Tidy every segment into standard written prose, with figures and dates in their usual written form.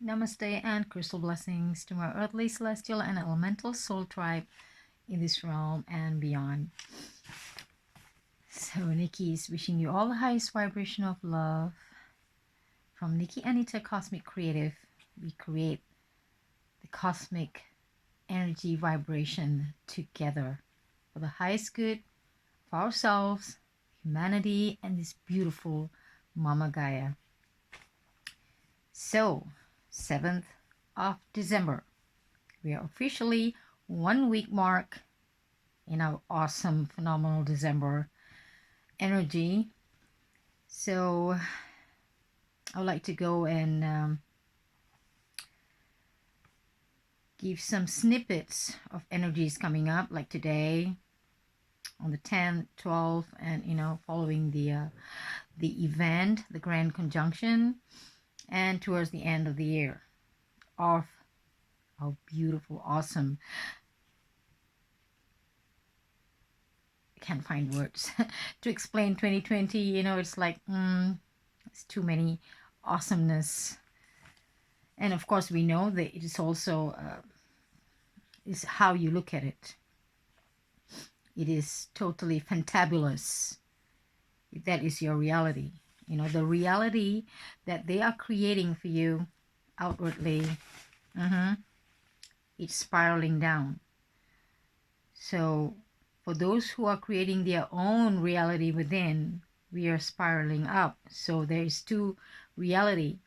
Namaste and crystal blessings to my earthly, celestial, and elemental soul tribe in this realm and beyond. So Nikki is wishing you all the highest vibration of love. From Nikki Anita Cosmic Creative, we create the cosmic energy vibration together for the highest good for ourselves, humanity, and this beautiful Mama Gaia. So, 7th of December, we are officially 1 week mark in our awesome, phenomenal December energy. So, I would like to go and give some snippets of energies coming up, like today on the 10th, 12th, and following the event, the Grand Conjunction, and towards the end of the year of our beautiful, awesome, I can't find words to explain 2020. It's like it's too many awesomeness. And of course we know that it is also is how you look at it. It is totally fantabulous if that is your reality. The reality that they are creating for you outwardly, it's spiraling down. So for those who are creating their own reality within, we are spiraling up. So there is two reality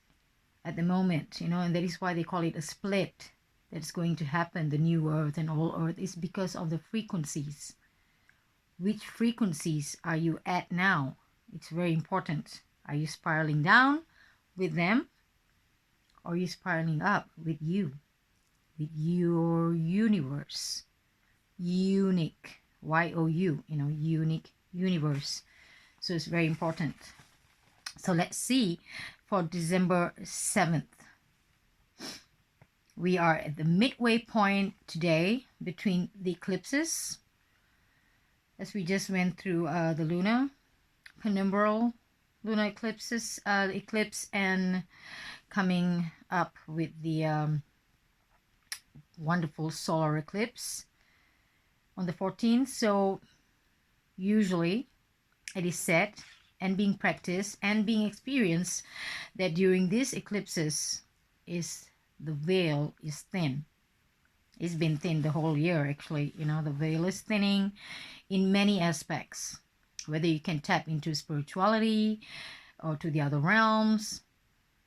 at the moment, and that is why they call it a split that's going to happen. The new earth and old earth is because of the frequencies. Which frequencies are you at now? It's very important. Are you spiraling down with them, or are you spiraling up with you, with your universe? Unique, Y-O-U, unique universe. So it's very important. So let's see for December 7th. We are at the midway point today between the eclipses, as we just went through the lunar, penumbral lunar eclipses, eclipse, and coming up with the wonderful solar eclipse on the 14th. So usually it is said and being practiced and being experienced that during these eclipses the veil is thin. It's been thin the whole year, actually. The veil is thinning in many aspects, whether you can tap into spirituality or to the other realms,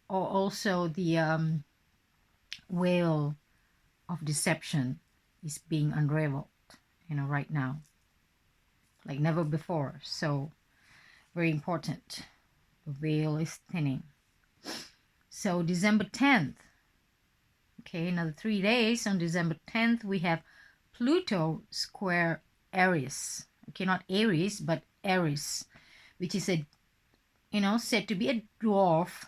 or also the veil of deception is being unraveled, right now, like never before. So very important. The veil is thinning. So December 10th, okay, another 3 days. On December 10th, we have Pluto square Aries. Okay, not Aries, but Aries, which is said to be a dwarf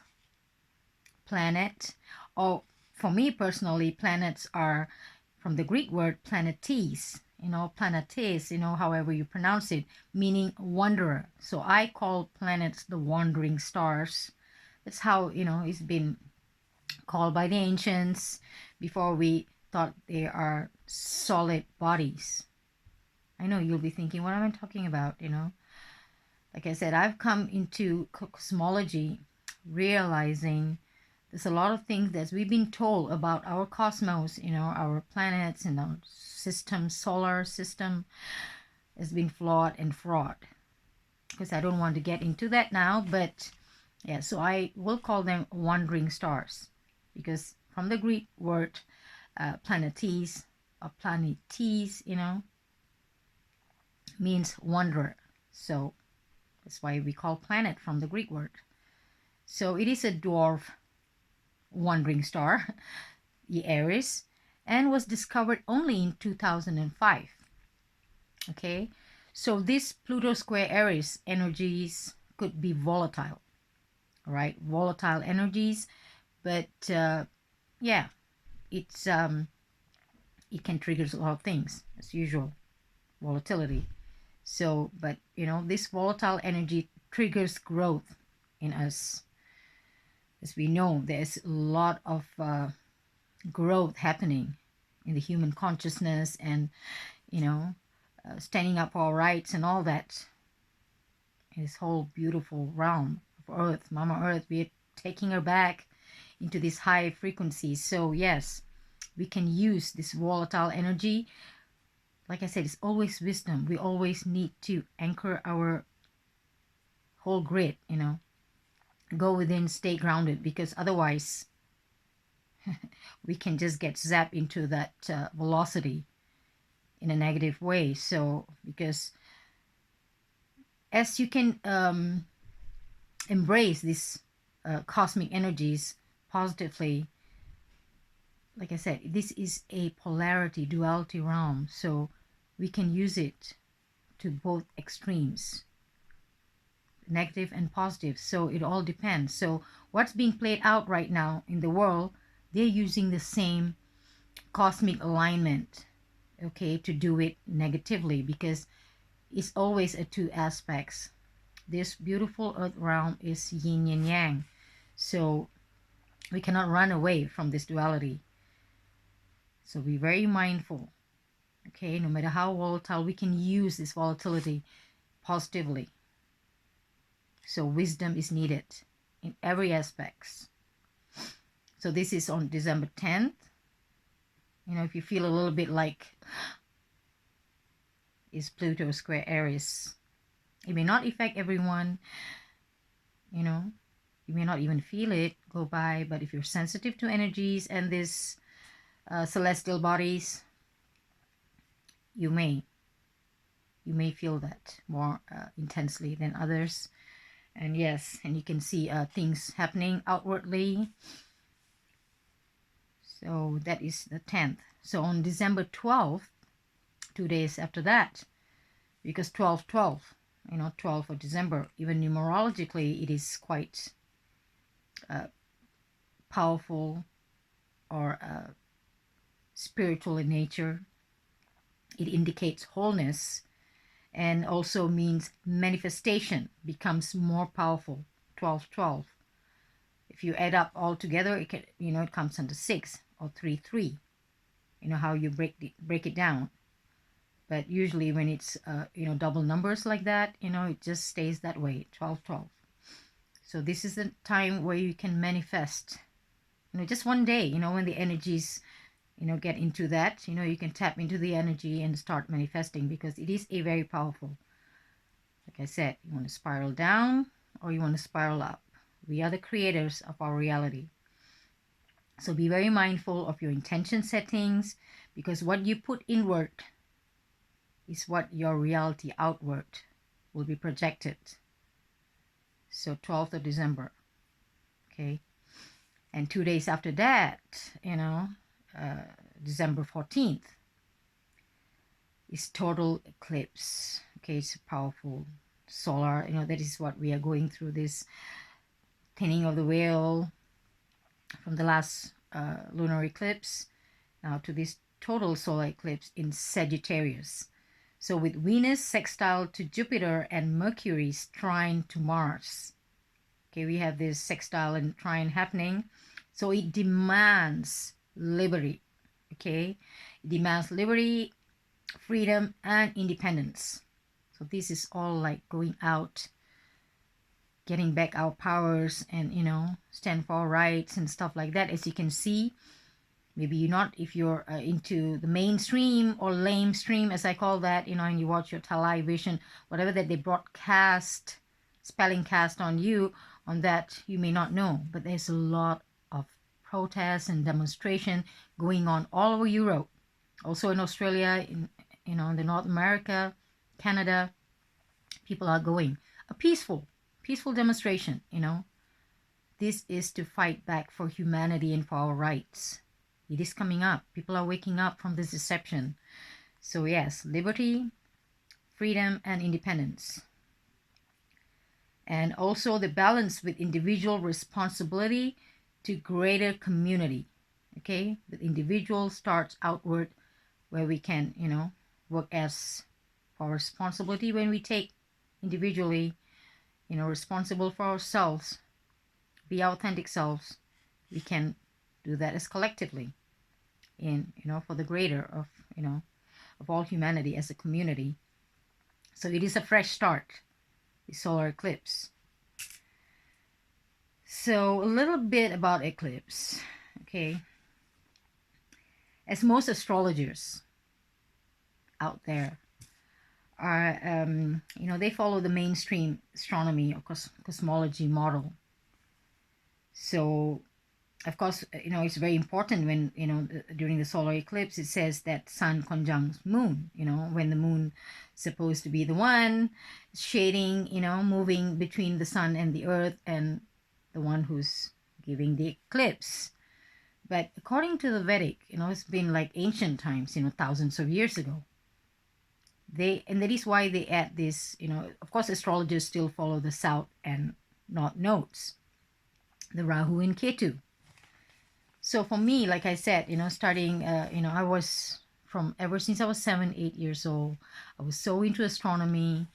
planet. Or for me personally, planets are from the Greek word planetes, planetes, however you pronounce it, meaning wanderer. So I call planets the wandering stars. That's how, it's been called by the ancients before we thought they are solid bodies. I know you'll be thinking, what am I talking about? Like I said, I've come into cosmology realizing there's a lot of things that we've been told about our cosmos, our planets and our system, solar system, has been flawed and fraud. Because I don't want to get into that now, but yeah, so I will call them wandering stars, because from the Greek word planetes or planetes, means wanderer. So that's why we call planet from the Greek word. So it is a dwarf wandering star, the Aries, and was discovered only in 2005. Okay, so this Pluto square Aries energies could be volatile, right? Volatile energies, but yeah, it's it can trigger a lot of things as usual, volatility. So, but this volatile energy triggers growth in us. As we know, there's a lot of growth happening in the human consciousness, and standing up for our rights and all that. This whole beautiful realm of Earth, Mama Earth, we're taking her back into this high frequency. So yes, we can use this volatile energy. Like I said, it's always wisdom. We always need to anchor our whole grid, go within, stay grounded, because otherwise we can just get zapped into that velocity in a negative way. So because as you can embrace these cosmic energies positively, like I said, this is a polarity, duality realm, so we can use it to both extremes, negative and positive. So it all depends. So what's being played out right now in the world, they're using the same cosmic alignment, okay, to do it negatively, because it's always a two aspects. This beautiful earth realm is yin and yang, so we cannot run away from this duality. So be very mindful, okay? No matter how volatile, we can use this volatility positively. So wisdom is needed in every aspects. So this is on December 10th. If you feel a little bit like is Pluto square Aries, it may not affect everyone, you may not even feel it go by, but if you're sensitive to energies and this celestial bodies, you may feel that more intensely than others. And yes, and you can see things happening outwardly. So that is the 10th. So on December 12th, 2 days after that, because 12/12, 12th of December, even numerologically, it is quite powerful or spiritual in nature. It indicates wholeness and also means manifestation becomes more powerful. 12/12. If you add up all together, it can, it comes under 6 or 3/3. How you break it down. But usually when it's double numbers like that, it just stays that way. 12/12. So this is the time where you can manifest. Just one day. When the energies get into that, you can tap into the energy and start manifesting, because it is a very powerful. Like I said, you want to spiral down or you want to spiral up. We are the creators of our reality. So be very mindful of your intention settings, because what you put inward is what your reality outward will be projected. So 12th of December, okay? And 2 days after that, December 14th is total eclipse. Okay, it's a powerful solar, that is what we are going through, this thinning of the veil from the last lunar eclipse now to this total solar eclipse in Sagittarius. So with Venus sextile to Jupiter and Mercury trine to Mars. Okay, we have this sextile and trine happening. So it demands liberty. Okay, it demands liberty, freedom, and independence. So this is all like going out, getting back our powers, and stand for our rights and stuff like that. As you can see, maybe you're not, if you're into the mainstream or lame stream, as I call that, and you watch your television, whatever that they broadcast, spelling cast on you, on that, you may not know, but there's a lot of protests and demonstration going on all over Europe, also in Australia, in the North America, Canada. People are going a peaceful demonstration. This is to fight back for humanity and for our rights. It is coming up. People are waking up from this deception. So yes, liberty, freedom, and independence. And also the balance with individual responsibility to greater community. Okay, the individual starts outward, where we can, work as for responsibility when we take individually, responsible for ourselves, be our authentic selves, we can do that as collectively in, for the greater of, of all humanity as a community. So it is a fresh start, the solar eclipse. So a little bit about eclipse, okay? As most astrologers out there are, they follow the mainstream astronomy or cosmology model. So, of course, it's very important when, during the solar eclipse, it says that sun conjuncts moon, when the moon is supposed to be the one shading, moving between the sun and the earth, and the one who's giving the eclipse. But according to the Vedic, it's been like ancient times, thousands of years ago. And that is why they add this, of course, astrologers still follow the south and north nodes, the Rahu and Ketu. So for me, like I said, starting, I was ever since I was 7, 8 years old, I was so into astronomy.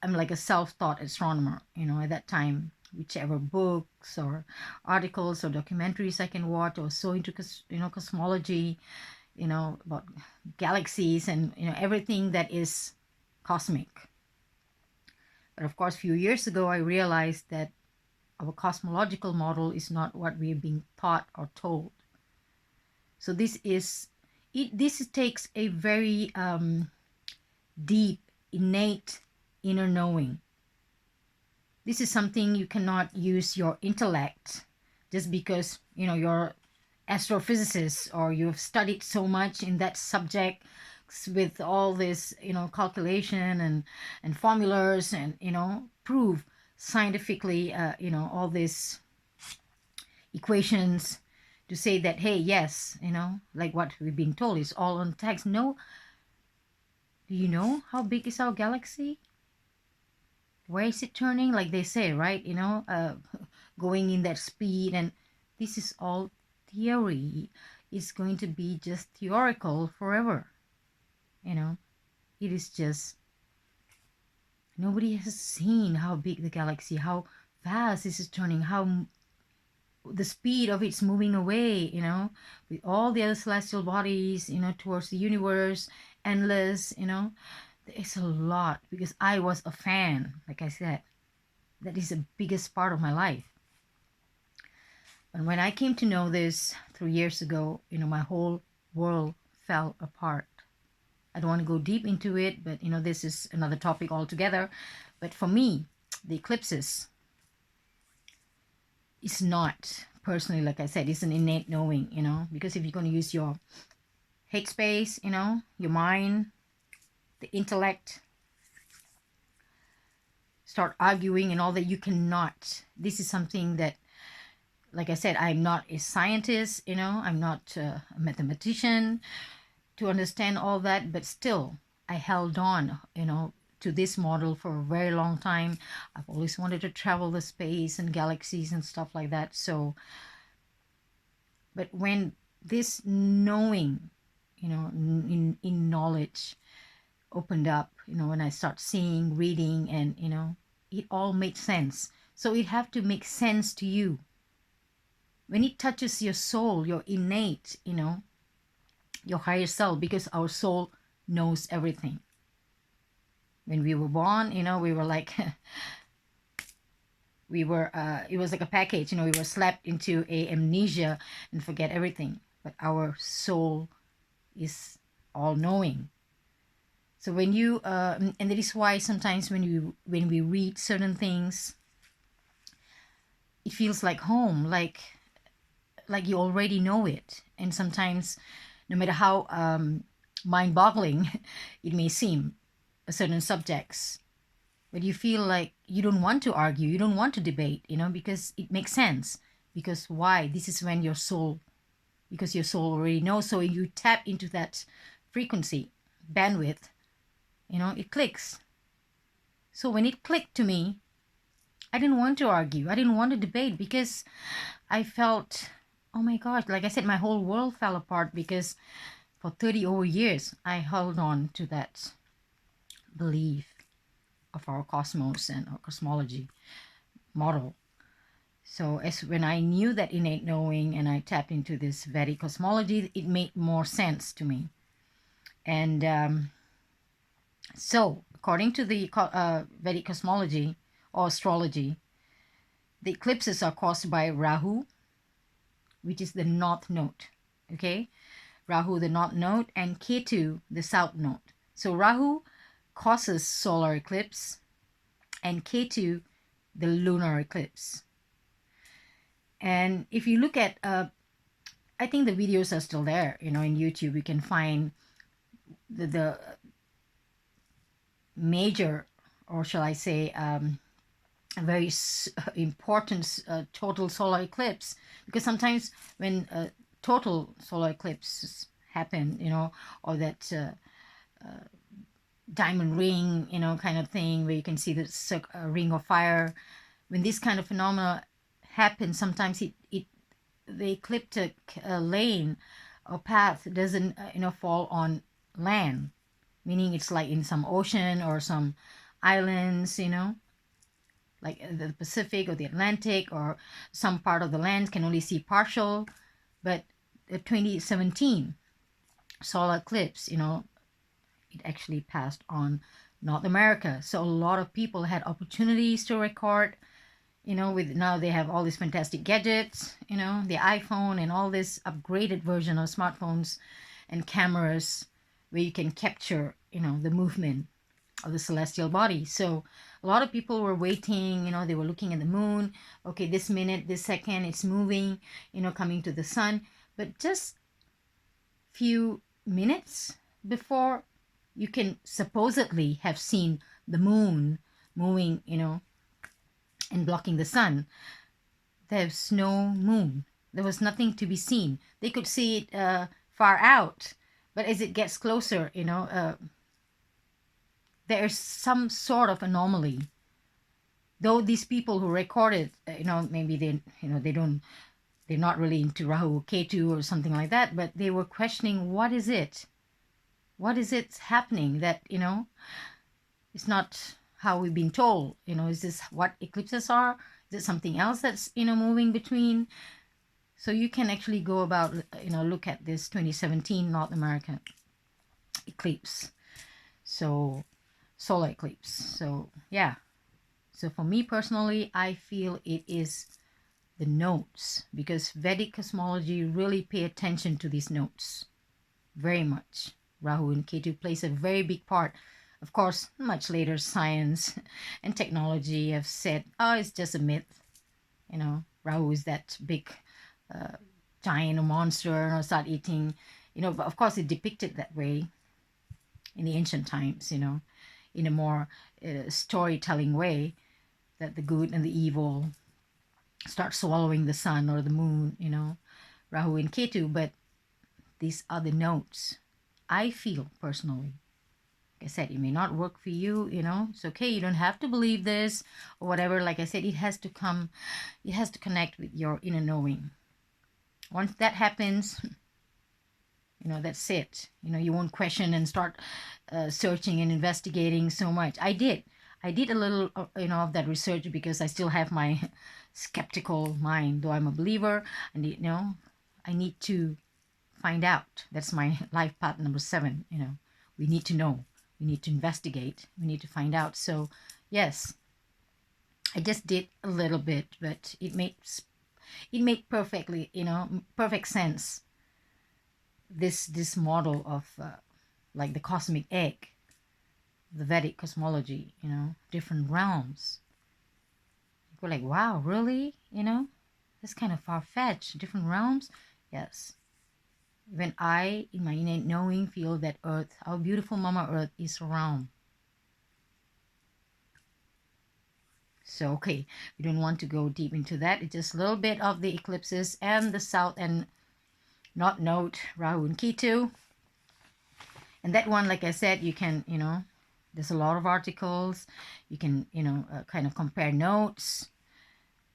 I'm like a self-taught astronomer, at that time, whichever books or articles or documentaries I can watch. I was so into, cosmology, about galaxies and, everything that is cosmic. But of course, a few years ago, I realized that our cosmological model is not what we're being taught or told. So this takes a very deep, innate inner knowing. This is something you cannot use your intellect just because, you're astrophysicist or you've studied so much in that subject with all this, calculation and formulas and, prove scientifically, all these equations to say that, hey, yes, like what we've been told is all on text. No. Do you know how big is our galaxy? Where is it turning? Like they say, right? Going in that speed, and this is all theory. It's going to be just theoretical forever. It is just, nobody has seen how big the galaxy, how fast this is turning, how the speed of it's moving away, with all the other celestial bodies, towards the universe, endless, It's a lot, because I was a fan, like I said. That is the biggest part of my life. And when I came to know this 3 years ago, my whole world fell apart. I don't want to go deep into it, but this is another topic altogether. But for me, the eclipses is not personally, like I said, it's an innate knowing, because if you're going to use your headspace, your mind, the intellect, start arguing and all that, you cannot. This is something that, like I said, I'm not a scientist, I'm not a mathematician to understand all that, but still I held on, to this model for a very long time. I've always wanted to travel the space and galaxies and stuff like that. So, but when this knowing, in knowledge opened up, when I start seeing, reading, and, it all made sense. So it have to make sense to you. When it touches your soul, your innate, your higher self, because our soul knows everything. When we were born, we were like, it was like a package, we were slapped into a amnesia and forget everything. But our soul is all knowing. So when you, and that is why sometimes when we read certain things, it feels like home, like you already know it. And sometimes, no matter how mind-boggling it may seem, certain subjects, but you feel like you don't want to argue, you don't want to debate, because it makes sense. Because why? This is when your soul already knows. So you tap into that frequency, bandwidth, it clicks. So when it clicked to me, I didn't want to argue, I didn't want to debate, because I felt, oh my gosh, like I said, my whole world fell apart, because for 30 over years, I held on to that belief of our cosmos and our cosmology model. So as when I knew that innate knowing and I tapped into this Vedic cosmology, it made more sense to me. And so according to the Vedic cosmology or astrology, the eclipses are caused by Rahu, which is the north node. Okay, Rahu, the north node, and Ketu, the south node. So Rahu causes solar eclipse, and Ketu, the lunar eclipse. And if you look at, I think the videos are still there, in YouTube. You can find the major, or shall I say, a very important total solar eclipse, because sometimes when total solar eclipses happen, or that diamond ring, kind of thing, where you can see the ring of fire, when this kind of phenomena happen, sometimes the ecliptic lane or path doesn't fall on land, meaning it's like in some ocean or some islands, like the Pacific or the Atlantic, or some part of the land can only see partial. But the 2017 solar eclipse, it actually passed on North America. So a lot of people had opportunities to record, with now they have all these fantastic gadgets, the iPhone and all this upgraded version of smartphones and cameras where you can capture, the movement of the celestial body. So a lot of people were waiting, they were looking at the moon. Okay, this minute, this second, it's moving, coming to the sun. But just few minutes before, you can supposedly have seen the moon moving, and blocking the sun. There's no moon. There was nothing to be seen. They could see it far out, but as it gets closer, there's some sort of anomaly. Though these people who recorded, maybe they're not really into Rahu, Ketu or something like that, but they were questioning, what is it? What is it happening that, it's not how we've been told, is this what eclipses are? Is it something else that's, moving between? So you can actually go about, look at this 2017 North American eclipse. So solar eclipse. So yeah. So for me personally, I feel it is the nodes, because Vedic cosmology really pay attention to these nodes very much. Rahu and Ketu plays a very big part. Of course, much later science and technology have said, oh, it's just a myth. Rahu is that big giant monster, start eating, but of course it depicted that way in the ancient times, in a more storytelling way, that the good and the evil start swallowing the sun or the moon, Rahu and Ketu. But these are the nodes. I feel personally, like I said, it may not work for you, it's okay. You don't have to believe this or whatever. Like I said, it has to connect with your inner knowing. Once that happens, that's it. You won't question and start searching and investigating so much. I did a little, of that research, because I still have my skeptical mind. Though I'm a believer, and I need to find out. That's my life path number 7. We need to know. We need to investigate. We need to find out. So yes, I just did a little bit, but it made perfectly, perfect sense. This model of like the cosmic egg, the Vedic cosmology, different realms. You're like, wow, really? That's kind of far-fetched. Different realms? Yes. Even I, in my innate knowing, feel that Earth, our beautiful Mama Earth, is a realm. So, okay, we don't want to go deep into that. It's just a little bit of the eclipses and the south and north node, Rahu and Ketu. And that one, like I said, you can, there's a lot of articles. You can, kind of compare notes.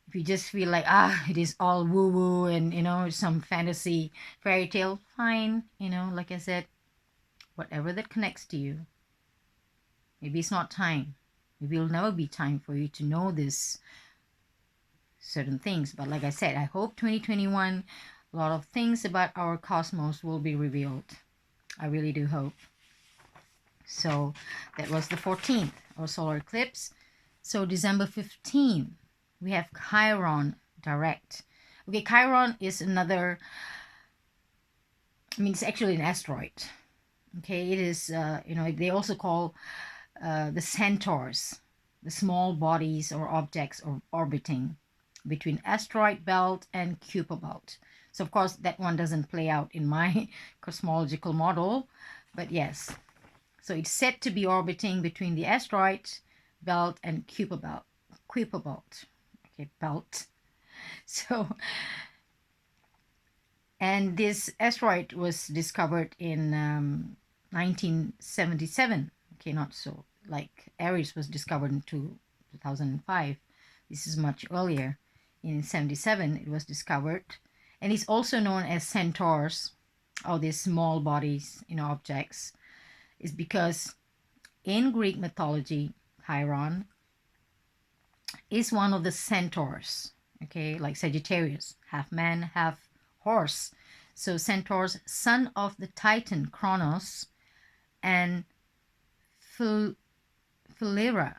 If you just feel like, it is all woo-woo and, some fantasy fairy tale, fine. Like I said, whatever that connects to you. Maybe it's not time. Maybe it'll never be time for you to know this certain things. But like I said, I hope 2021, a lot of things about our cosmos will be revealed. I really do hope. So that was the 14th, our solar eclipse. So December 15th, we have Chiron direct. Okay, Chiron is another, I mean, it's actually an asteroid. Okay, it is, they also call the centaurs, the small bodies or objects orbiting between asteroid belt and Kuiper belt. So of course that one doesn't play out in my cosmological model, but yes. So it's said to be orbiting between the asteroid belt and Kuiper belt. Kuiper belt. Okay, belt. So, and this asteroid was discovered in 1977. Okay, not so like Aries was discovered in 2005. This is much earlier. In 77 it was discovered, and it's also known as centaurs, or these small bodies, objects, is because in Greek mythology, Chiron is one of the centaurs. Okay, like Sagittarius, half man, half horse. So centaurs, son of the Titan Kronos and Philyra.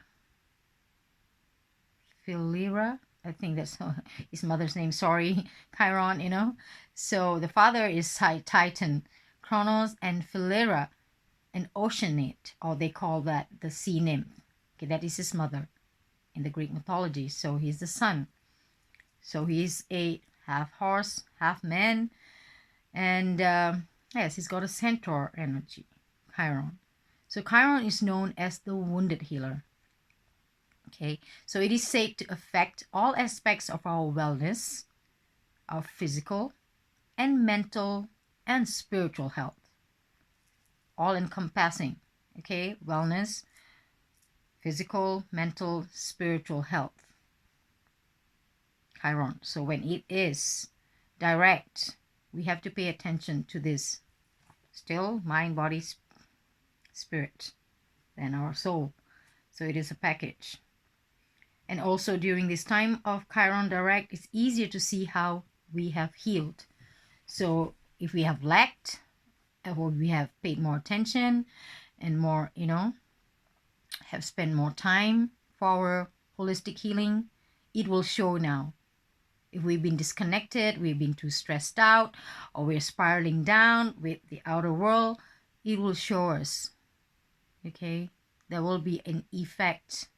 I think that's his mother's name. Sorry, Chiron, So the father is Titan Kronos, and Philyra, an oceanid, or they call that the sea nymph. Okay, that is his mother in the Greek mythology. So he's the son. So he's a half horse, half man. And yes, he's got a centaur energy, Chiron. So Chiron is known as the wounded healer. Okay, so it is said to affect all aspects of our wellness, our physical and mental and spiritual health. All encompassing, okay, wellness, physical, mental, spiritual health. Chiron. So when it is direct, we have to pay attention to this. Still, mind, body, spirit, and our soul. So it is a package. And also during this time of Chiron direct, it's easier to see how we have healed. So if we have lacked, or we have paid more attention and more, have spent more time for our holistic healing, it will show now. If we've been disconnected, we've been too stressed out, or we're spiraling down with the outer world, it will show us. Okay, there will be an effect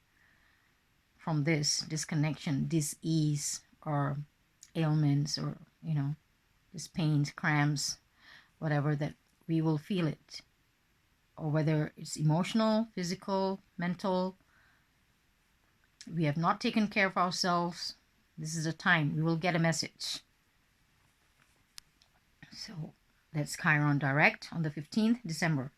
from this disconnection, disease, or ailments, or this pains, cramps, whatever, that we will feel it, or whether it's emotional, physical, mental. We have not taken care of ourselves. This is a time we will get a message. So that's Chiron direct on the 15th December.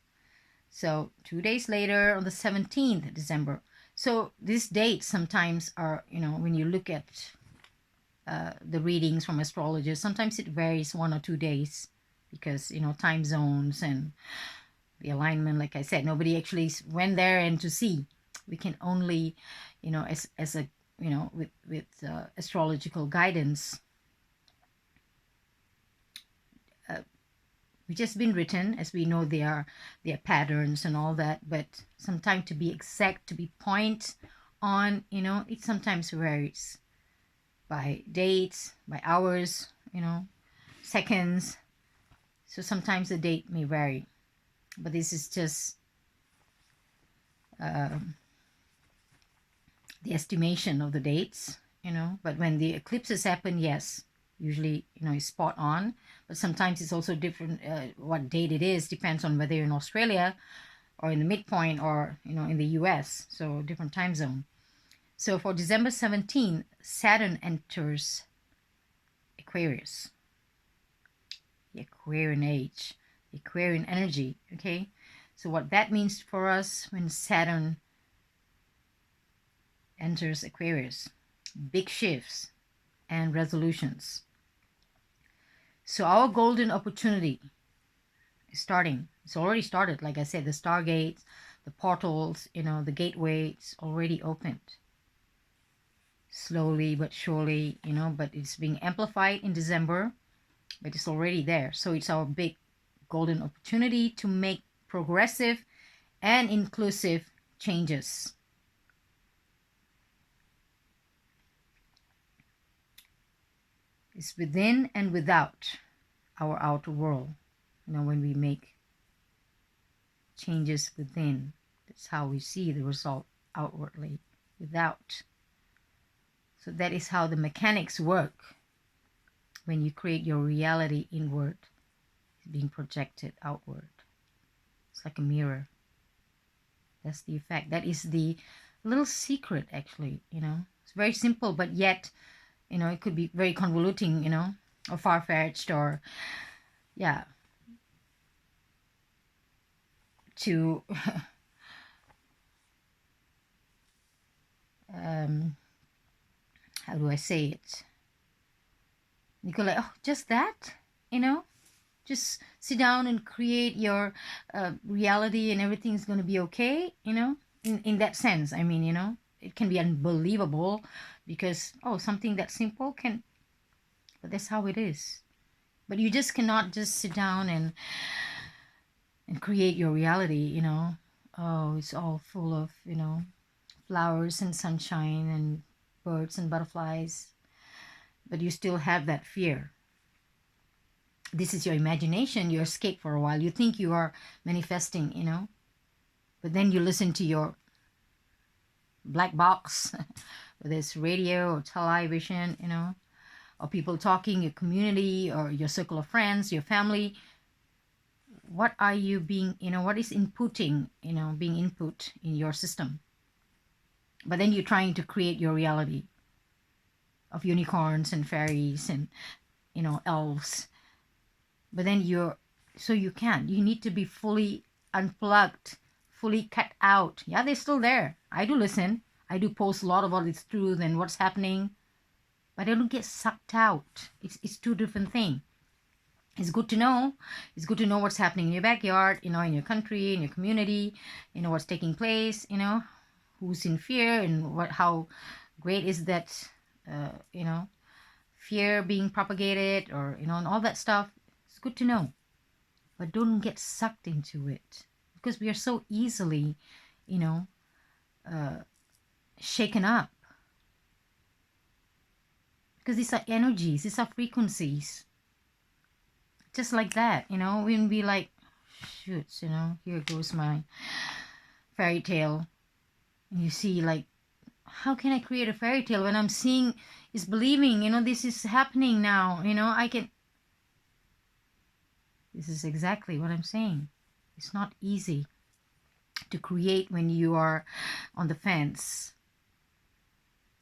So 2 days later, on the 17th December. So these dates sometimes are, when you look at the readings from astrologers, sometimes it varies 1 or 2 days because, time zones and the alignment. Like I said, nobody actually went there and to see. We can only, as a, with astrological guidance, we've just been written, as we know there are patterns and all that, but sometimes to be exact, to be point on, it sometimes varies by dates, by hours, seconds. So sometimes the date may vary, but this is just the estimation of the dates, but when the eclipses happen, yes, usually, it's spot on, but sometimes it's also different. What date it is depends on whether you're in Australia or in the midpoint, or, in the US, so different time zone. So for December 17, Saturn enters Aquarius, the Aquarian age, the Aquarian energy, okay? So what that means for us when Saturn enters Aquarius: big shifts and resolutions. So our golden opportunity is starting. It's already started. Like I said, the stargates, the portals, the gateway, it's already opened. slowly but surely, you know, but it's being amplified in December, but it's already there. So it's our big golden opportunity to make progressive and inclusive changes. It's within and without our outer world. You know, when we make changes within, that's how we see the result outwardly. Without. So that is how the mechanics work. When you create your reality inward, it's being projected outward. It's like a mirror. That's the effect. That is the little secret, actually, you know. It's very simple, but yet, you know, it could be very convoluting, you know, or far-fetched, or, yeah, to how do I say it? You go like, oh, just that, you know, just sit down and create your reality and everything's going to be okay, you know, in that sense. I mean, you know, it can be unbelievable because, oh, something that simple can, but that's how it is. But you just cannot just sit down and create your reality, you know. Oh, it's all full of, you know, flowers and sunshine and birds and butterflies, but you still have that fear. This is your imagination. You escape for a while. You think you are manifesting, you know, but then you listen to your black box, whether it's radio or television, you know, or people talking, your community or your circle of friends, your family. What are you being, you know, what is inputting, you know, being input in your system? But then you're trying to create your reality of unicorns and fairies and, you know, elves. But then you need to be fully unplugged, fully cut out. Yeah, they're still there. I do listen. I do post a lot about its truth and what's happening, but I don't get sucked out. It's two different things. It's good to know. It's good to know what's happening in your backyard, you know, in your country, in your community, you know, what's taking place, you know, who's in fear and how great is that, you know, fear being propagated, or, you know, and all that stuff. It's good to know, but don't get sucked into it, because we are so easily, you know, shaken up, because these are energies, these are frequencies. Just like that, you know, when we like, shoots, you know, here goes my fairy tale. And you see, like, how can I create a fairy tale when I'm seeing is believing, you know, this is happening now, you know, this is exactly what I'm saying. It's not easy to create when you are on the fence.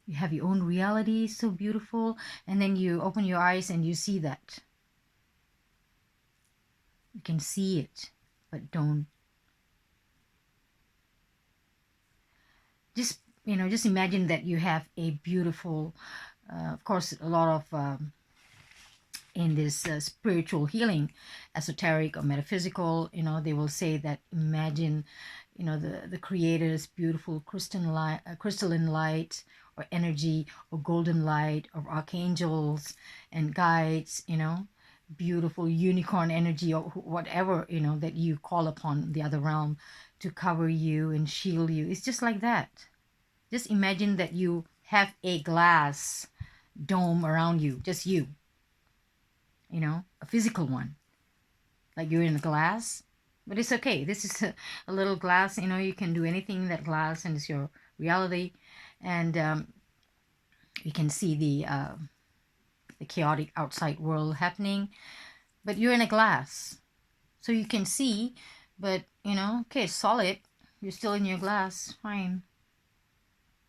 You have your own reality, so beautiful, and then you open your eyes and you see that. You can see it, but don't. Just, you know, just imagine that you have a beautiful, of course, a lot of, in this spiritual healing, esoteric or metaphysical, you know, they will say that imagine, you know, the creator's beautiful crystalline light or energy or golden light of archangels and guides, you know, beautiful unicorn energy or whatever, you know, that you call upon the other realm to cover you and shield you. It's just like that. Just imagine that you have a glass dome around you, just you know, a physical one, like you're in a glass. But it's okay, this is a little glass, you know, you can do anything in that glass and it's your reality. And you can see the chaotic outside world happening, but you're in a glass, so you can see, but, you know, okay, solid, you're still in your glass, fine.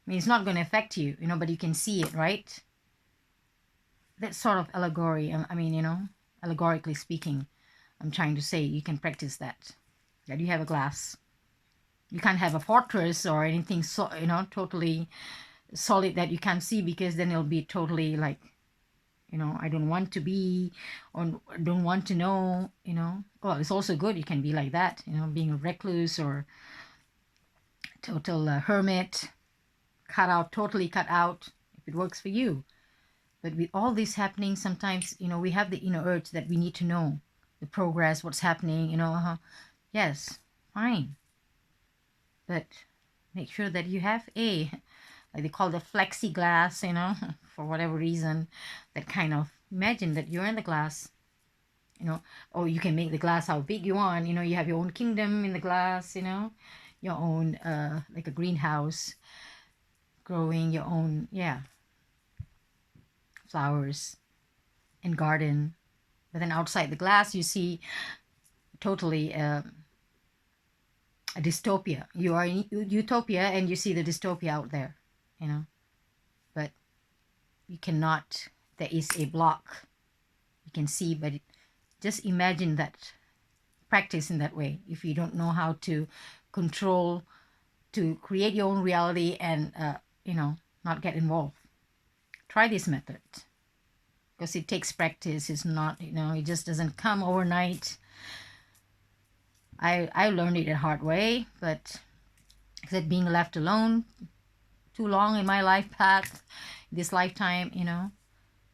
I mean, it's not going to affect you, you know, but you can see it, right? That sort of allegory, I mean, you know, allegorically speaking, I'm trying to say you can practice that you have a glass. You can't have a fortress or anything, so, you know, totally solid that you can't see, because then it'll be totally like, you know, I don't want to be, or don't want to know, you know. Well, it's also good, you can be like that, you know, being a recluse or total hermit, totally cut out. if it works for you. But with all this happening, sometimes, we have the inner urge that we need to know the progress, what's happening, Yes, fine. But make sure that you have like they call the flexiglass, for whatever reason, that kind of, imagine that you're in the glass, or you can make the glass how big you want, you have your own kingdom in the glass, your own, like a greenhouse, growing your own, flowers and garden. But then outside the glass, you see totally a dystopia. You are in utopia and you see the dystopia out there, but you cannot, there is a block you can see, but just imagine that, practice in that way. If you don't know how to control, to create your own reality and, not get involved, try this method, because it takes practice. It's not, it just doesn't come overnight. I learned it a hard way, but I said, being left alone too long in my life path, this lifetime,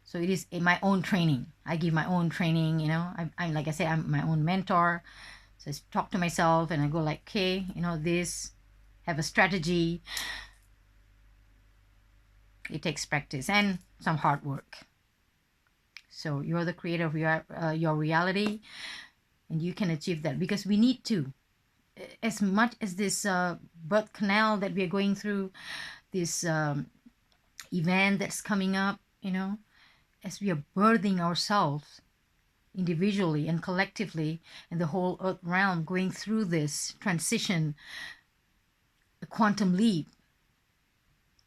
so it is in my own training. I give my own training, I'm like I said, I'm my own mentor. So I talk to myself and I go like, okay, this, have a strategy. It takes practice and some hard work. So you're the creator of your reality, and you can achieve that, because we need to. As much as this birth canal that we are going through, this event that's coming up, as we are birthing ourselves individually and collectively, and the whole earth realm going through this transition, a quantum leap,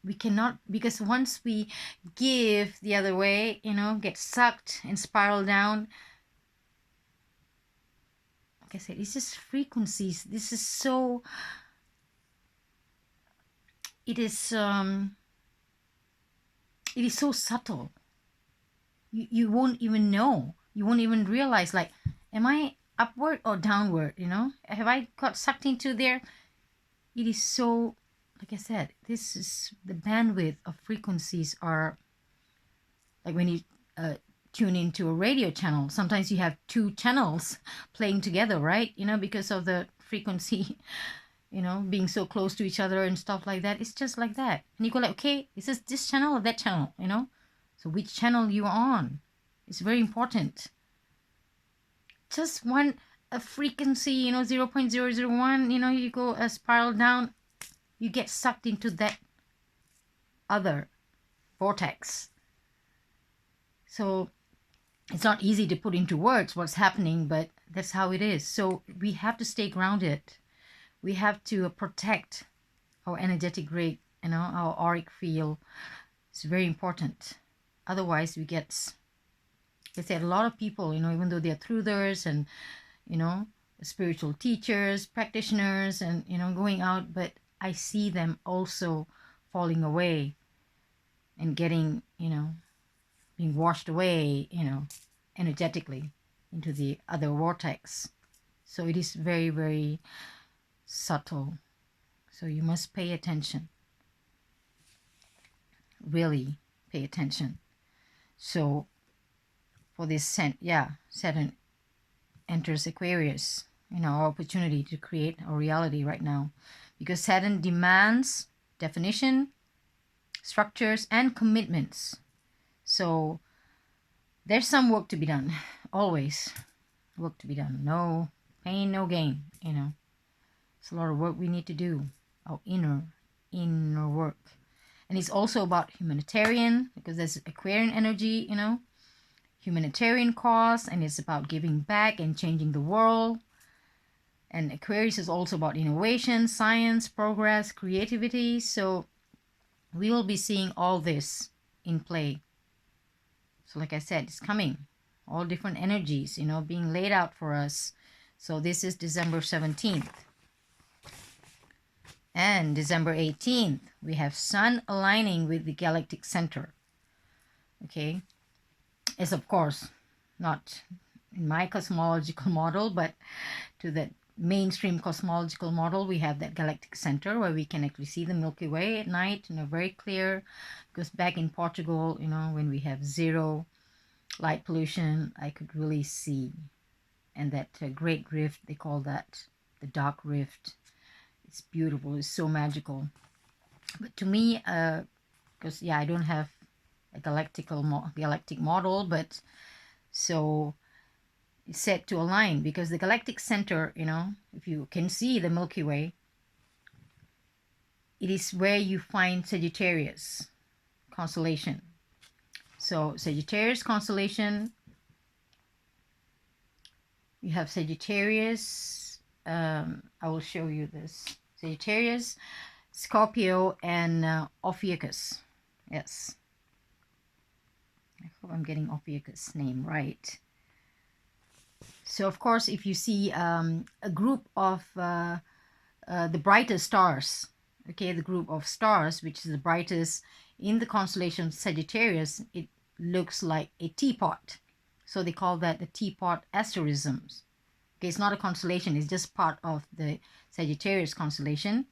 we cannot, because once we give the other way, get sucked and spiral down, like I said, it's just frequencies. This is so, it is so subtle. You won't even know. You won't even realize, like, am I upward or downward, Have I got sucked into there? It is so, like I said, this is the bandwidth of frequencies are, like when you tune into a radio channel, sometimes you have two channels playing together, right? Because of the frequency, being so close to each other and stuff like that. It's just like that. And you go like, okay, is this channel or that channel, So which channel you are on? It's very important. Just a frequency, 0.001, you go a spiral down, you get sucked into that other vortex. So it's not easy to put into words what's happening, but that's how it is. So we have to stay grounded. We have to protect our energetic grid, our auric field. It's very important. Otherwise, we get, like I said, a lot of people, even though they're truthers and, spiritual teachers, practitioners, and, going out, but I see them also falling away and getting, being washed away, energetically into the other vortex. So it is very, very subtle. So you must pay attention. Really pay attention. So for this Saturn enters Aquarius, our opportunity to create our reality right now, because Saturn demands definition, structures, and commitments. So there's some work to be done. Always work to be done. No pain, no gain. It's a lot of work we need to do. Our inner work. And it's also about humanitarian, because there's Aquarian energy, humanitarian cause, and it's about giving back and changing the world. And Aquarius is also about innovation, science, progress, creativity. So we will be seeing all this in play. So like I said, it's coming. All different energies, being laid out for us. So this is December 17th. And December 18th, we have Sun aligning with the galactic center. Okay. It's of course not in my cosmological model, but to the mainstream cosmological model, we have that galactic center where we can actually see the Milky Way at night, very clear. Because back in Portugal, when we have zero light pollution, I could really see. And that great rift, they call that the dark rift. It's beautiful. It's so magical. But to me, because I don't have a galactic model, but so it's set to align, because the galactic center, if you can see the Milky Way, it is where you find Sagittarius constellation. So Sagittarius constellation, you have Sagittarius, I will show you this, Sagittarius, Scorpio, and Ophiuchus. Yes, I hope I'm getting Ophiuchus' name right. So of course, if you see a group of the brightest stars, okay, the group of stars which is the brightest in the constellation Sagittarius, it looks like a teapot. So they call that the teapot asterisms. Okay, it's not a constellation, it's just part of the Sagittarius constellation.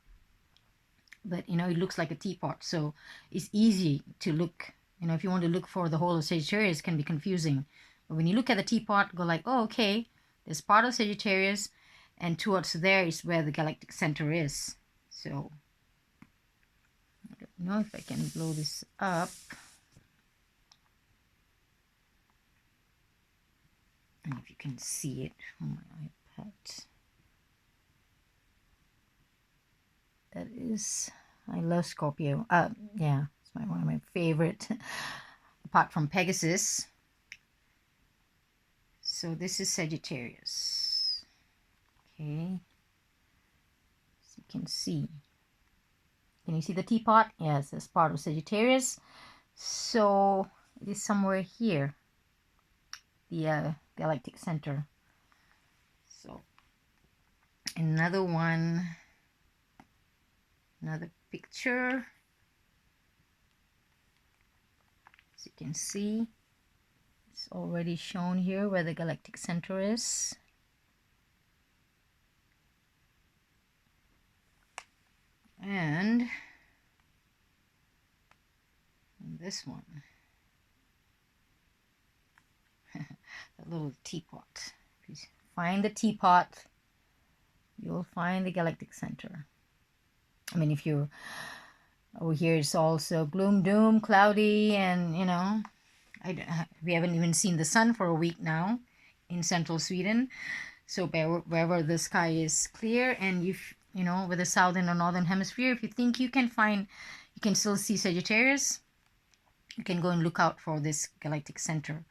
But it looks like a teapot, so it's easy to look. If you want to look for the whole of Sagittarius, it can be confusing. But when you look at the teapot, go like, oh, okay, there's part of Sagittarius, and towards there is where the galactic center is. So I don't know if I can blow this up. And if you can see it on my iPad. That is, I love Scorpio. Yeah, it's one of my favorite, apart from Pegasus. So this is Sagittarius. Okay, so you can see. Can you see the teapot? Yes, that's part of Sagittarius. So it is somewhere here, the galactic center. So another one, another picture. As you can see, it's already shown here where the galactic center is. And this one, the little teapot. If you find the teapot, you'll find the galactic center. I mean, if you're over here, it's also gloom, doom, cloudy, and we haven't even seen the sun for a week now in central Sweden. So wherever the sky is clear, and if with the southern or northern hemisphere, if you think you can still see Sagittarius, you can go and look out for this galactic center.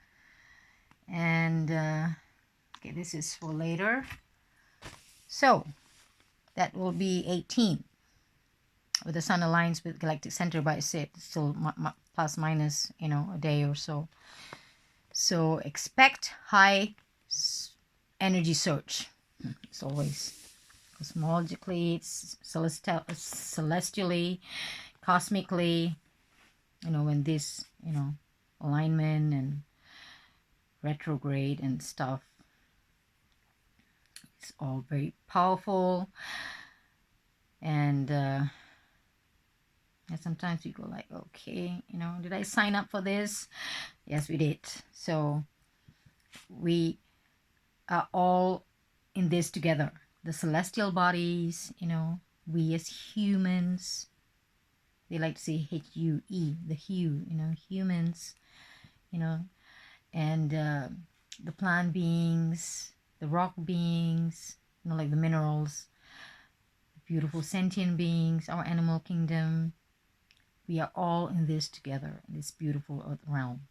And okay, this is for later. So that will be 18, with the sun aligns with galactic center, but it's still plus minus a day or so. So expect high energy surge. It's always cosmologically, it's celestially, cosmically, when this alignment and retrograde and stuff, it's all very powerful. And sometimes we go like, okay, did I sign up for this? Yes, we did. So we are all in this together. The celestial bodies, we as humans, they like to say H-U-E, the hue, humans, and the plant beings, the rock beings, like the minerals, the beautiful sentient beings, our animal kingdom. We are all in this together, in this beautiful earth realm.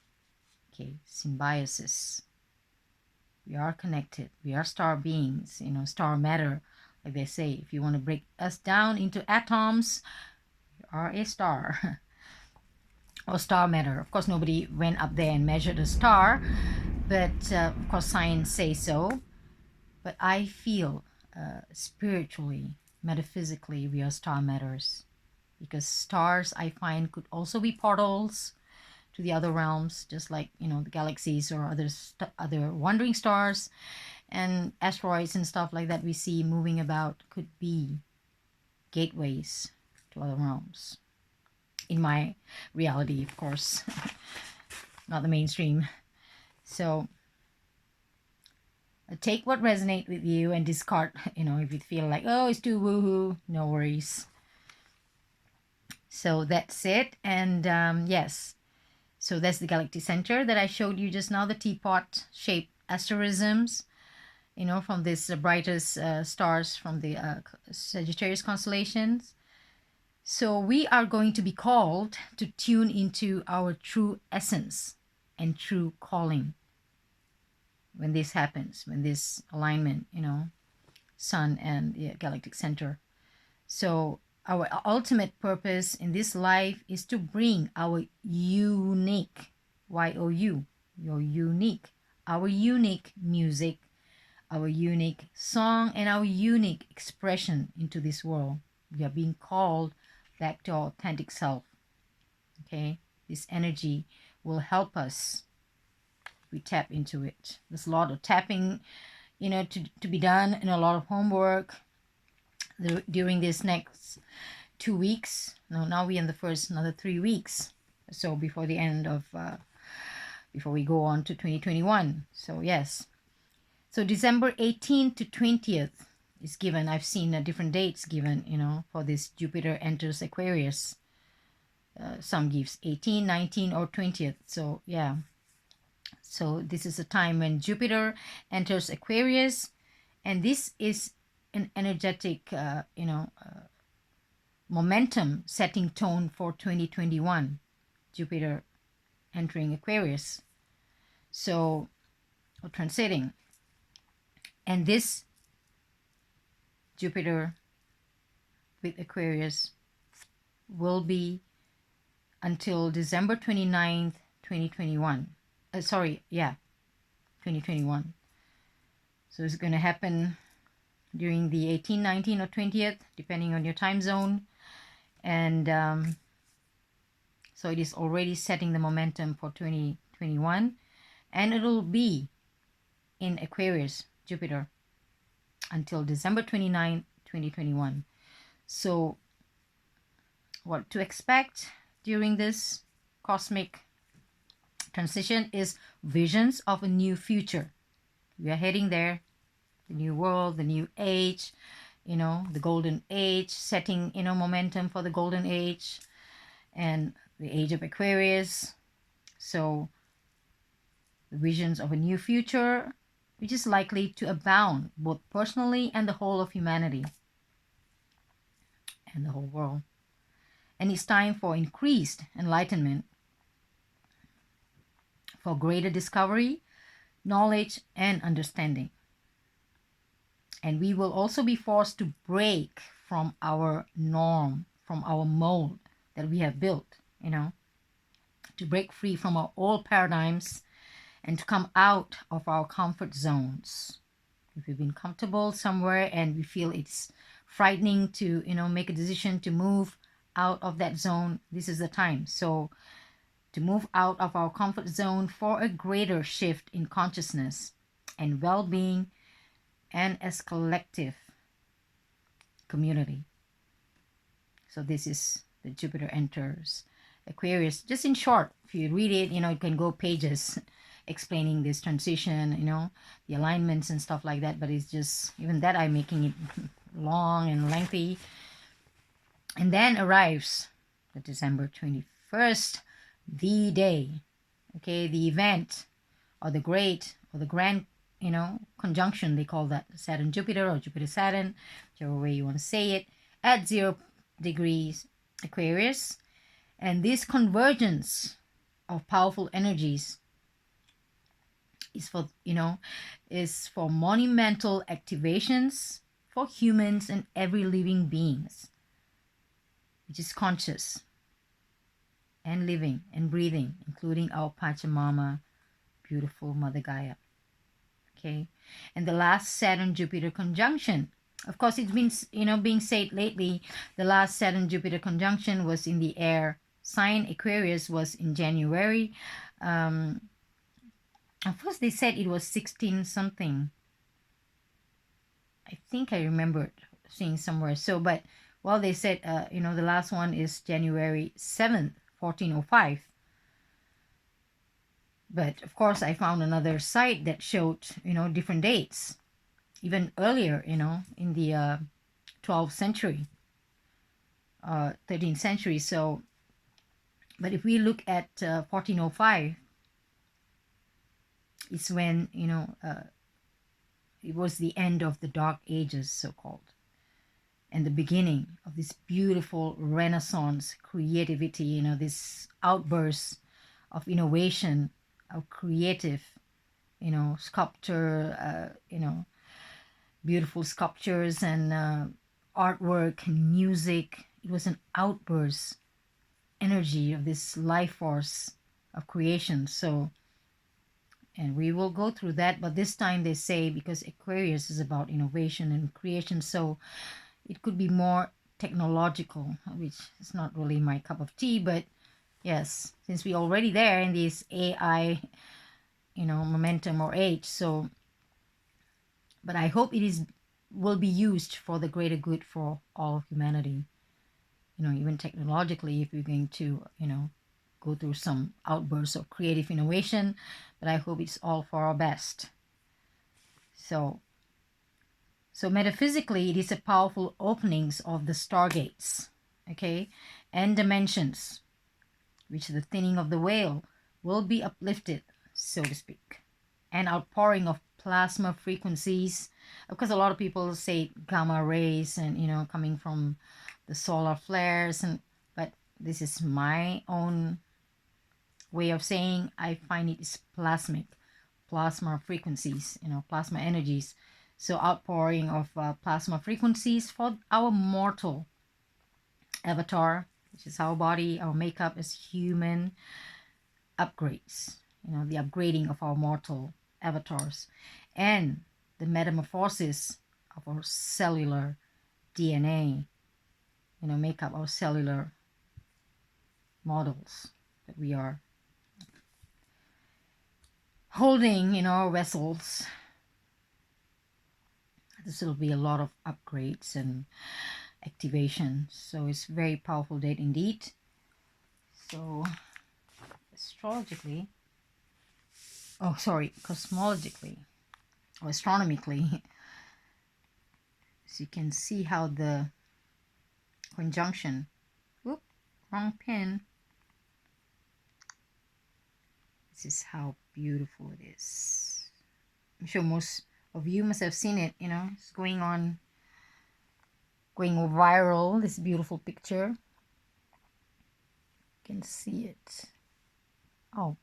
Okay, symbiosis. We are connected. We are star beings, star matter, like they say. If you want to break us down into atoms, you are a star. Or star matter. Of course, nobody went up there and measured a star, but of course, science says so. But I feel spiritually, metaphysically, we are star matters. Because stars, I find, could also be portals to the other realms, just like the galaxies or other wandering stars. and asteroids and stuff like that we see moving about could be gateways to other realms. In my reality, of course, not the mainstream. So take what resonates with you and discard, if you feel like, oh, it's too woohoo, no worries. So that's it. And yes, so that's the galactic center that I showed you just now, the teapot shaped asterisms, from this brightest stars from the Sagittarius constellations. So we are going to be called to tune into our true essence and true calling when this happens, when this alignment, sun and the galactic center. So our ultimate purpose in this life is to bring our unique, Y-O-U, your unique, our unique music, our unique song, and our unique expression into this world. We are being called back to our authentic self. Okay, this energy will help us. We tap into it. There's a lot of tapping, to be done, and a lot of homework during this next 2 weeks. No, now we're in the first another 3 weeks. So before the end of, before we go on to 2021. So yes. So December 18th to 20th is given. I've seen different dates given, for this Jupiter enters Aquarius. Some gives 18, 19, or 20th. So yeah. So this is a time when Jupiter enters Aquarius, and this is an energetic, momentum setting tone for 2021. Jupiter entering Aquarius. So, or transiting. And this Jupiter with Aquarius will be until December 29th, 2021. 2021. So it's going to happen during the 18th, 19th, or 20th, depending on your time zone. And so it is already setting the momentum for 2021. And it will be in Aquarius, Jupiter, until December 29th, 2021. So what to expect during this cosmic transition is visions of a new future. We are heading there, the new world, the new age, the golden age, setting, momentum for the golden age and the age of Aquarius. So the visions of a new future, which is likely to abound both personally and the whole of humanity and the whole world. And it's time for increased enlightenment, for greater discovery, knowledge, and understanding. And we will also be forced to break from our norm, from our mold that we have built, to break free from our old paradigms and to come out of our comfort zones. If we've been comfortable somewhere and we feel it's frightening to, make a decision to move out of that zone, this is the time. So to move out of our comfort zone for a greater shift in consciousness and well-being and as collective community. So this is the Jupiter enters Aquarius. Just in short, if you read it, it can go pages explaining this transition, the alignments and stuff like that. But it's just, even that I'm making it long and lengthy. And then arrives the December 21st, the day, okay, the event or the great or the grand, conjunction, they call that Saturn-Jupiter or Jupiter-Saturn, whichever way you want to say it, at 0 degrees Aquarius. And this convergence of powerful energies is for, is for monumental activations for humans and every living beings, which is conscious and living and breathing, including our Pachamama, beautiful Mother Gaia. Okay, and the last Saturn-Jupiter conjunction. Of course, it's been, being said lately, the last Saturn-Jupiter conjunction was in the air sign. Aquarius was in January. At first they said it was 16 something. think I remembered seeing somewhere. So, but well, they said, you know, the last one is January 7th, 1405. But of course, I found another site that showed, you know, different dates, even earlier, you know, in the 12th century, 13th century. So, but if we look at 1405, it's when, you know, it was the end of the Dark Ages, so-called, and the beginning of this beautiful Renaissance creativity, you know, this outburst of innovation, of creative, you know, sculpture, you know, beautiful sculptures and artwork and music. It was an outburst energy of this life force of creation. So, and we will go through that, but this time they say, because Aquarius is about innovation and creation, so it could be more technological, which is not really my cup of tea. But yes, since we're already there in this AI, you know, momentum or age, so, but I hope it will be used for the greater good for all of humanity, you know, even technologically, if we're going to, you know, go through some outbursts of creative innovation, but I hope it's all for our best. So metaphysically, it is a powerful openings of the stargates, okay, and dimensions, which the thinning of the veil will be uplifted, so to speak, and outpouring of plasma frequencies. Of course, a lot of people say gamma rays and, you know, coming from the solar flares, and but this is my own way of saying, I find it is plasma frequencies, you know, plasma energies. So outpouring of plasma frequencies for our mortal avatar, which is our body, our makeup as human upgrades, you know, the upgrading of our mortal avatars, and the metamorphosis of our cellular DNA, you know, make up our cellular models that we are holding in our vessels. This will be a lot of upgrades and activation. So it's a very powerful date indeed. So astrologically, oh sorry, cosmologically or astronomically, so you can see how the conjunction, whoop, wrong pen. This is how beautiful it is. I'm sure most of you must have seen it, you know, it's going viral, this beautiful picture. You can see it. Oh,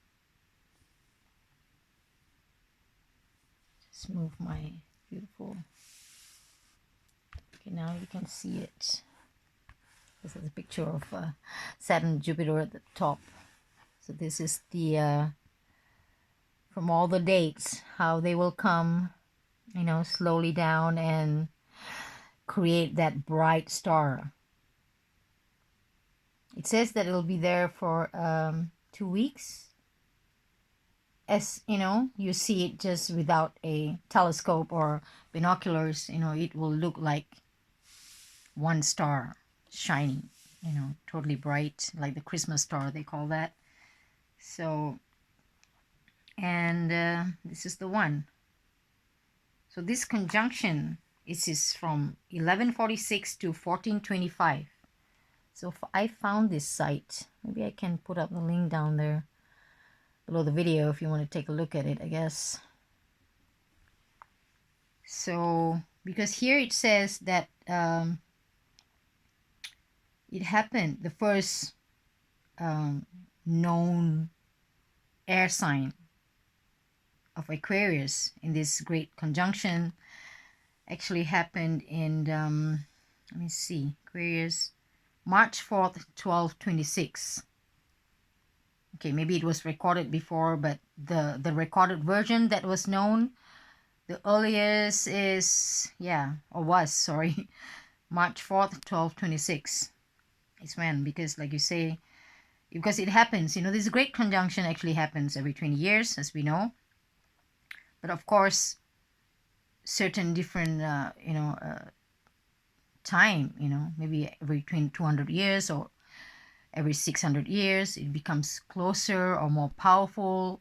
just move my beautiful. Okay, now you can see it. This is a picture of Saturn, Jupiter at the top. So this is the from all the dates, how they will come, you know, slowly down and create that bright star. It says that it'll be there for 2 weeks. As you know, you see it just without a telescope or binoculars, you know, it will look like one star shining, you know, totally bright, like the Christmas star, they call that. So, and this is the one. So this conjunction is from 1146 to 1425. So I found this site. Maybe I can put up the link down there below the video if you want to take a look at it, I guess. So, because here it says that it happened, the first known air sign of Aquarius in this great conjunction actually happened in, let me see, Aquarius, March 4th, 1226. Okay, maybe it was recorded before, but the recorded version that was known, the earliest is, yeah, or was, sorry, March 4th, 1226. It's when, because like you say, because it happens, you know, this great conjunction actually happens every 20 years, as we know. But of course, certain different, time, maybe every 200 years or every 600 years, it becomes closer or more powerful,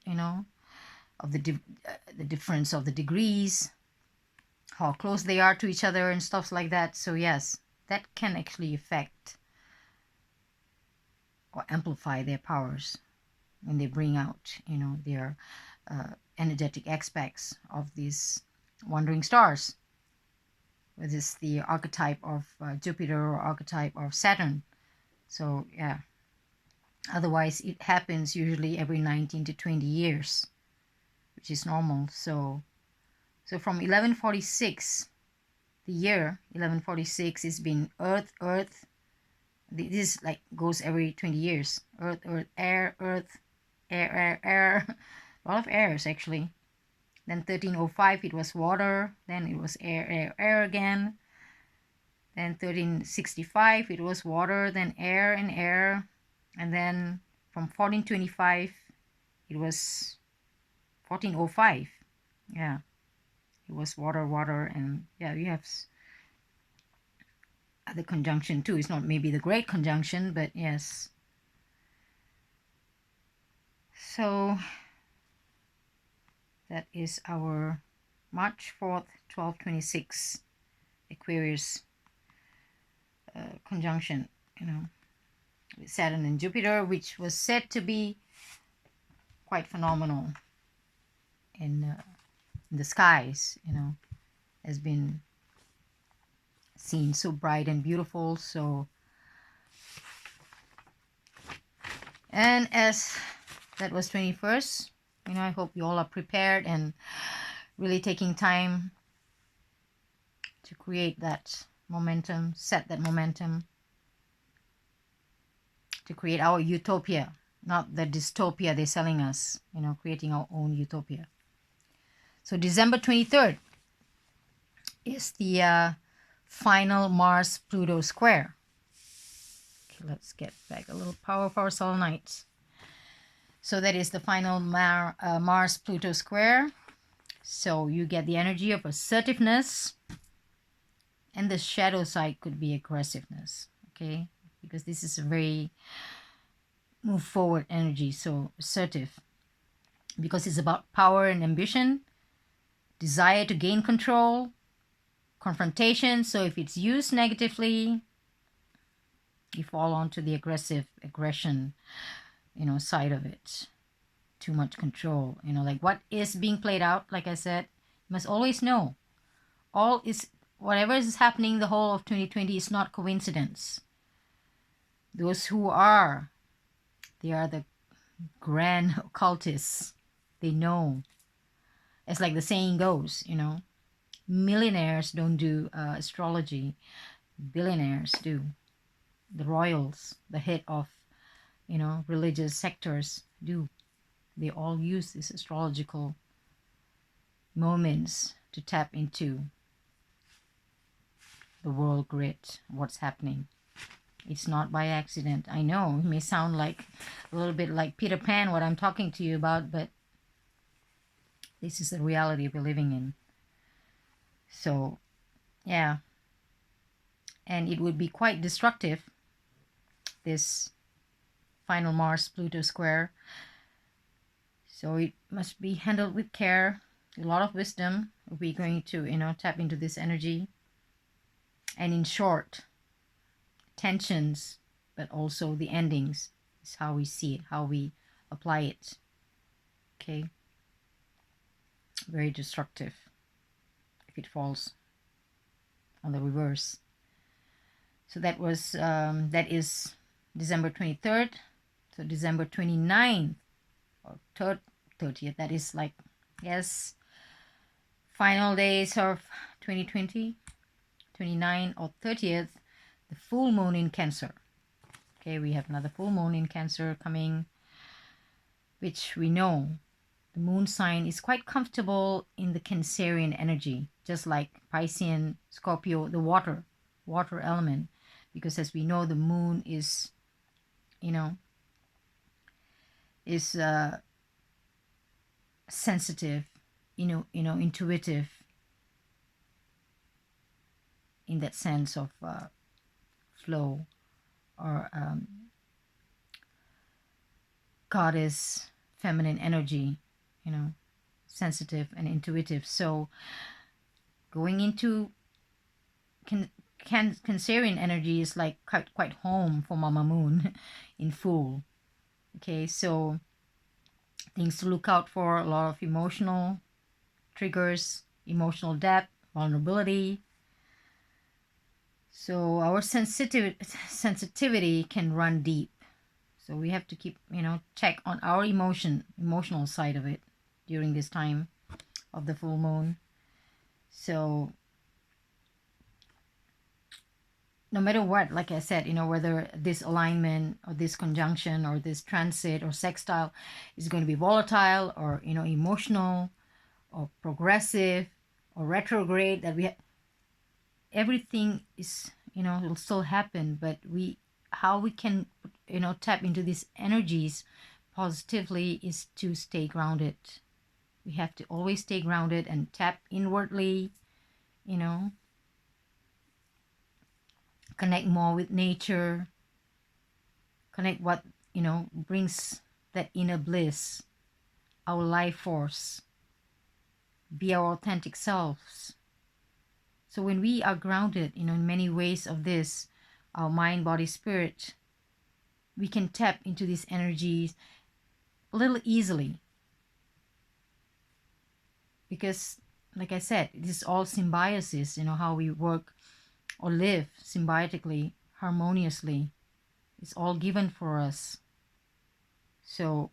of the difference of the degrees, how close they are to each other and stuff like that. So yes, that can actually affect or amplify their powers when they bring out, their energetic aspects of these wandering stars, whether it's the archetype of Jupiter or archetype of Saturn. So yeah, otherwise it happens usually every 19 to 20 years, which is normal. So from 1146, the year 1146 has been Earth, Earth. This like goes every 20 years. Earth, Earth, air, Earth, air, air, air. A lot of airs actually. Then 1305 it was water. Then it was air, air, air again. Then 1365 it was water. Then air and air. And then from 1425 it was 1405. Yeah, it was water, water, and yeah, you have other conjunction too. It's not maybe the great conjunction, but yes. So that is our March 4th, 1226 Aquarius conjunction, with Saturn and Jupiter, which was said to be quite phenomenal in the skies, has been seen so bright and beautiful. So, and as that was 21st, I hope you all are prepared and really taking time to create that momentum, set that momentum, to create our utopia, not the dystopia they're selling us, creating our own utopia. So December 23rd is the final Mars-Pluto square. Okay, let's get back a little power for our solar night. So that is the final Mars-Pluto square. So you get the energy of assertiveness, and the shadow side could be aggressiveness, okay? Because this is a very move forward energy, so assertive. Because it's about power and ambition, desire to gain control, confrontation. So if it's used negatively, you fall onto the aggression, side of it. Too much control, like what is being played out, like I said, you must always know whatever is happening the whole of 2020 is not coincidence. Those who are, they are the grand occultists. They know. It's like the saying goes, millionaires don't do astrology, billionaires do. The royals, the head of, religious sectors do. They all use these astrological moments to tap into the world grid, what's happening. It's not by accident. I know it may sound like a little bit like Peter Pan, what I'm talking to you about, but this is the reality we're living in. So, yeah. And it would be quite destructive, this final Mars-Pluto square. So it must be handled with care, a lot of wisdom, if we're going to, tap into this energy. And in short, tensions, but also the endings is how we see it, how we apply it. Okay? Very destructive if it falls on the reverse. So that is December 23rd. So December 29th or 30th, that is like, yes, final days of 2020, 29th or 30th, the full moon in Cancer. Okay, we have another full moon in Cancer coming, which we know the moon sign is quite comfortable in the Cancerian energy, just like Piscean, Scorpio, the water element, because as we know, the moon is, sensitive, intuitive, in that sense of flow, or goddess feminine energy, you know, sensitive and intuitive. So going into Cancerian energy is like quite home for Mama Moon in full. Okay, so things to look out for: a lot of emotional triggers, emotional depth, vulnerability. So our sensitivity can run deep. So we have to keep, check on our emotional side of it during this time of the full moon. So no matter what, like I said, whether this alignment or this conjunction or this transit or sextile is going to be volatile or, emotional or progressive or retrograde, that everything is, will still happen, but how we can, tap into these energies positively is to stay grounded. We have to always stay grounded and tap inwardly, connect more with nature, connect what, brings that inner bliss, our life force, be our authentic selves. So when we are grounded, in many ways of this, our mind, body, spirit, we can tap into these energies a little easily. Because, like I said, this is all symbiosis, how we work or live symbiotically, harmoniously. It's all given for us. So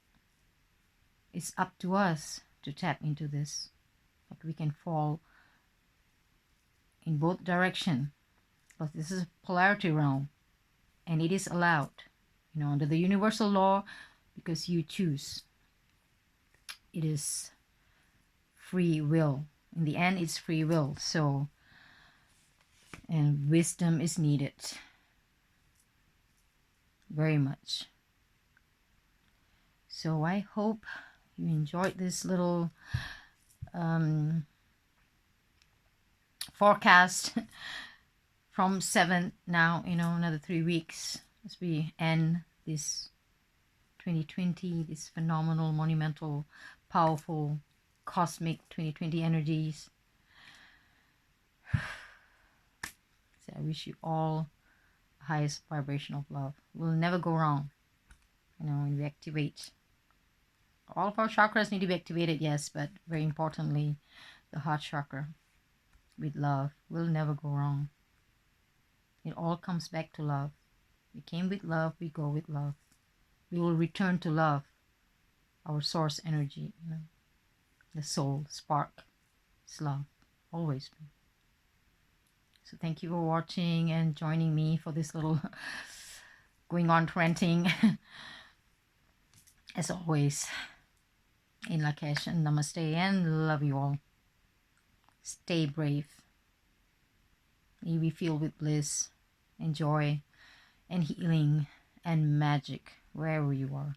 it's up to us to tap into this. But we can fall in both directions. But this is a polarity realm. And it is allowed, under the universal law, because you choose. It is free will. In the end, it's free will. So, and wisdom is needed. Very much. So I hope you enjoyed this little forecast from 7th now, another 3 weeks as we end this 2020, this phenomenal, monumental, powerful, cosmic 2020 energies. So I wish you all the highest vibration of love. We'll never go wrong, when we activate. All of our chakras need to be activated, yes, but very importantly, the heart chakra with love. We'll never go wrong. It all comes back to love. We came with love, we go with love. We will return to love, our source energy, the soul spark. It's love, always been. So thank you for watching and joining me for this little going on ranting. As always, in Lakesh and namaste, and love you all. Stay brave. May we filled with bliss and joy and healing and magic wherever you are.